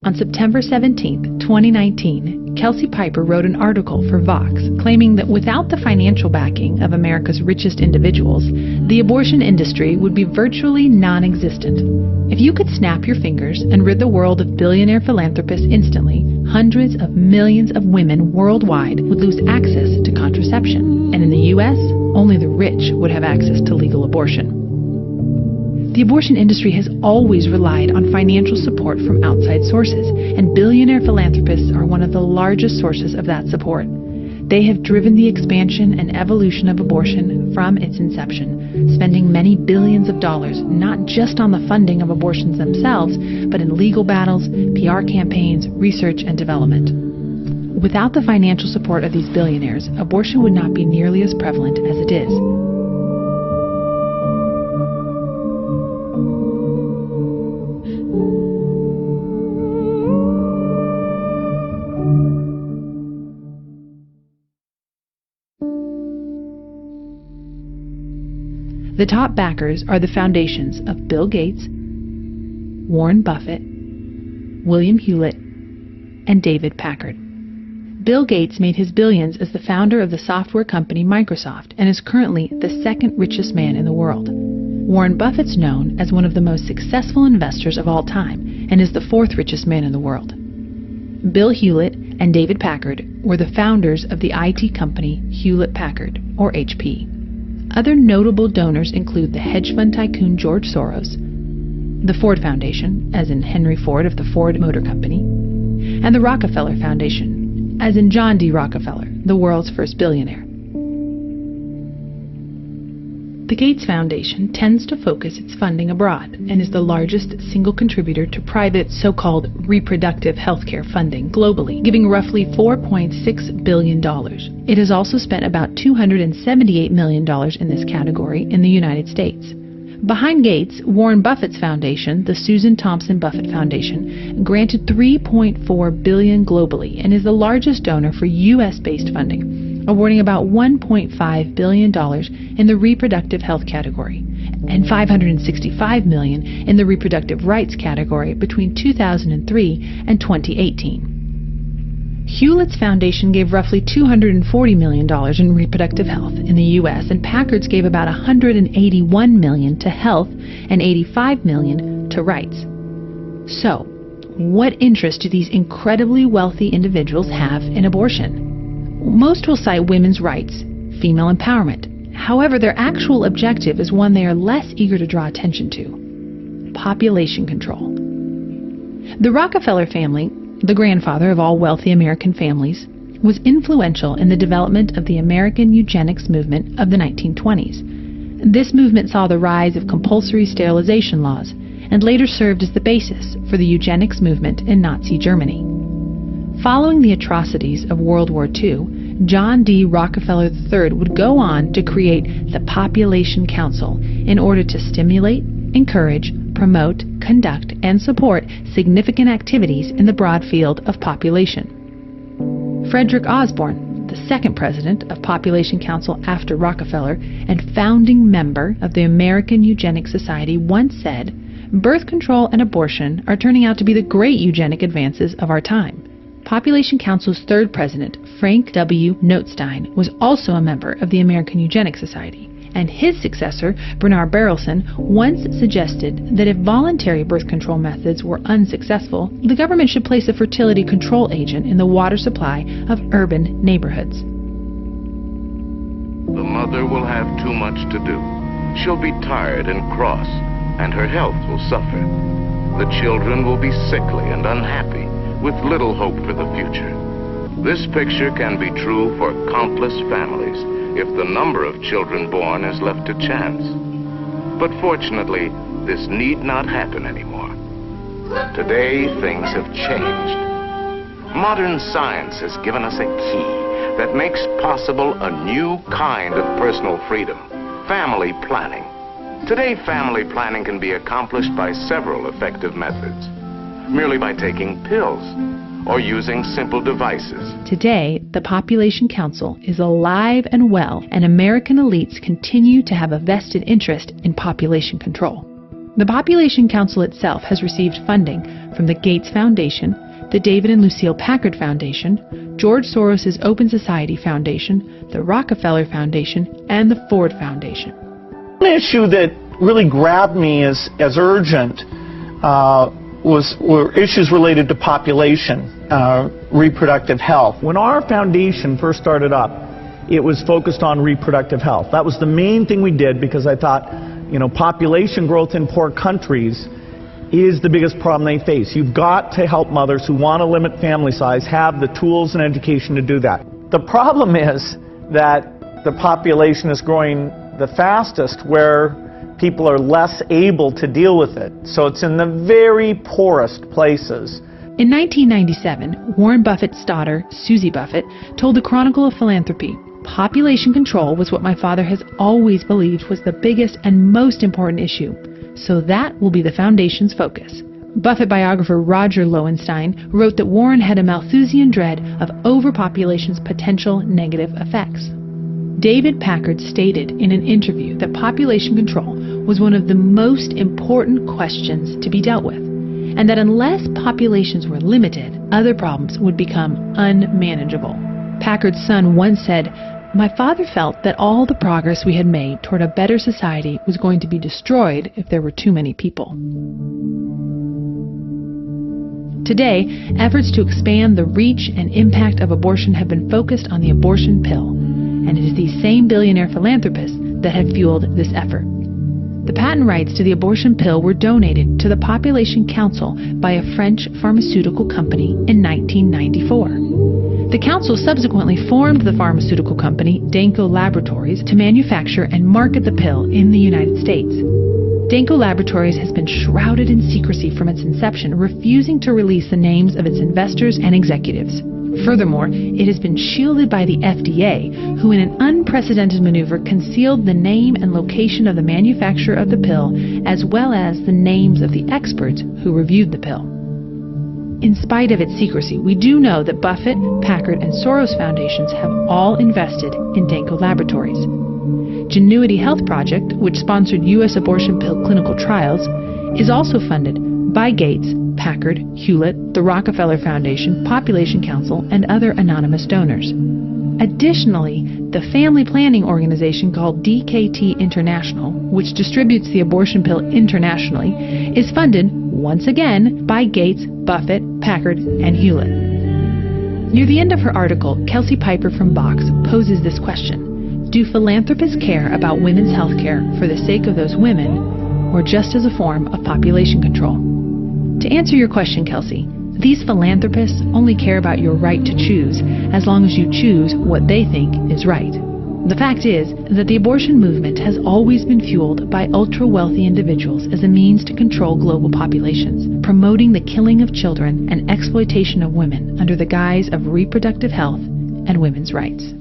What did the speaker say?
On September 17, 2019, Kelsey Piper wrote an article for Vox claiming that without the financial backing of America's richest individuals, the abortion industry would be virtually non-existent. If you could snap your fingers and rid the world of billionaire philanthropists instantly, hundreds of millions of women worldwide would lose access to contraception. And in the U.S., only the rich would have access to legal abortion. The abortion industry has always relied on financial support from outside sources, and billionaire philanthropists are one of the largest sources of that support. They have driven the expansion and evolution of abortion from its inception, spending many billions of dollars not just on the funding of abortions themselves, but in legal battles, PR campaigns, research, and development. Without the financial support of these billionaires, abortion would not be nearly as prevalent as it is. The top backers are the foundations of Bill Gates, Warren Buffett, William Hewlett, and David Packard. Bill Gates made his billions as the founder of the software company Microsoft and is currently the second richest man in the world. Warren Buffett's known as one of the most successful investors of all time and is the fourth richest man in the world. Bill Hewlett and David Packard were the founders of the IT company Hewlett-Packard, or HP. Other notable donors include the hedge fund tycoon George Soros, the Ford Foundation, as in Henry Ford of the Ford Motor Company, and the Rockefeller Foundation, as in John D. Rockefeller, the world's first billionaire. The Gates Foundation tends to focus its funding abroad and is the largest single contributor to private so-called reproductive healthcare funding globally, giving roughly $4.6 billion. It has also spent about $278 million in this category in the United States. Behind Gates, Warren Buffett's foundation, the Susan Thompson Buffett Foundation, granted $3.4 billion globally and is the largest donor for U.S.-based funding, awarding about $1.5 billion in the reproductive health category and $565 million in the reproductive rights category between 2003 and 2018. Hewlett's foundation gave roughly $240 million in reproductive health in the U.S., and Packard's gave about $181 million to health and $85 million to rights. So, what interest do these incredibly wealthy individuals have in abortion? Most will cite women's rights, female empowerment. However, their actual objective is one they are less eager to draw attention to: population control. The Rockefeller family, the grandfather of all wealthy American families, was influential in the development of the American eugenics movement of the 1920s. This movement saw the rise of compulsory sterilization laws and later served as the basis for the eugenics movement in Nazi Germany. Following the atrocities of World War II, John D. Rockefeller III would go on to create the Population Council in order to stimulate, encourage, promote, conduct, and support significant activities in the broad field of population. Frederick Osborn, the second president of Population Council after Rockefeller and founding member of the American Eugenics Society, once said, "Birth control and abortion are turning out to be the great eugenic advances of our time." Population Council's third president, Frank W. Notstein, was also a member of the American Eugenics Society, and his successor, Bernard Berelson, once suggested that if voluntary birth control methods were unsuccessful, the government should place a fertility control agent in the water supply of urban neighborhoods. The mother will have too much to do. She'll be tired and cross, and her health will suffer. The children will be sickly and unhappy, with little hope for the future. This picture can be true for countless families if the number of children born is left to chance. But fortunately, this need not happen anymore. Today, things have changed. Modern science has given us a key that makes possible a new kind of personal freedom: family planning. Today, family planning can be accomplished by several effective methods. Merely by taking pills or using simple devices. Today, the Population Council is alive and well, and American elites continue to have a vested interest in population control. The Population Council itself has received funding from the Gates Foundation, the David and Lucille Packard Foundation, George Soros' Open Society Foundation, the Rockefeller Foundation, and the Ford Foundation. One issue that really grabbed me as urgent were issues related to population, reproductive health. When our foundation first started up, it was focused on reproductive health. That was the main thing we did, because I thought, population growth in poor countries is the biggest problem they face. You've got to help mothers who want to limit family size have the tools and education to do that. The problem is that the population is growing the fastest where people are less able to deal with it. So it's in the very poorest places. In 1997, Warren Buffett's daughter, Susie Buffett, told the Chronicle of Philanthropy, "Population control was what my father has always believed was the biggest and most important issue. So that will be the foundation's focus." Buffett biographer Roger Lowenstein wrote that Warren had a Malthusian dread of overpopulation's potential negative effects. David Packard stated in an interview that population control was one of the most important questions to be dealt with, and that unless populations were limited, other problems would become unmanageable. Packard's son once said, "My father felt that all the progress we had made toward a better society was going to be destroyed if there were too many people." Today, efforts to expand the reach and impact of abortion have been focused on the abortion pill, and it is these same billionaire philanthropists that have fueled this effort. The patent rights to the abortion pill were donated to the Population Council by a French pharmaceutical company in 1994. The council subsequently formed the pharmaceutical company Danco Laboratories to manufacture and market the pill in the United States. Danco Laboratories has been shrouded in secrecy from its inception, refusing to release the names of its investors and executives. Furthermore, it has been shielded by the FDA, who in an unprecedented maneuver concealed the name and location of the manufacturer of the pill, as well as the names of the experts who reviewed the pill. In spite of its secrecy, we do know that Buffett, Packard, and Soros foundations have all invested in Danco Laboratories. Genuity Health Project, which sponsored U.S. abortion pill clinical trials, is also funded by Gates, Packard, Hewlett, the Rockefeller Foundation, Population Council, and other anonymous donors. Additionally, the family planning organization called DKT International, which distributes the abortion pill internationally, is funded, once again, by Gates, Buffett, Packard, and Hewlett. Near the end of her article, Kelsey Piper from Vox poses this question: do philanthropists care about women's health care for the sake of those women, or just as a form of population control? To answer your question, Kelsey, these philanthropists only care about your right to choose as long as you choose what they think is right. The fact is that the abortion movement has always been fueled by ultra-wealthy individuals as a means to control global populations, promoting the killing of children and exploitation of women under the guise of reproductive health and women's rights.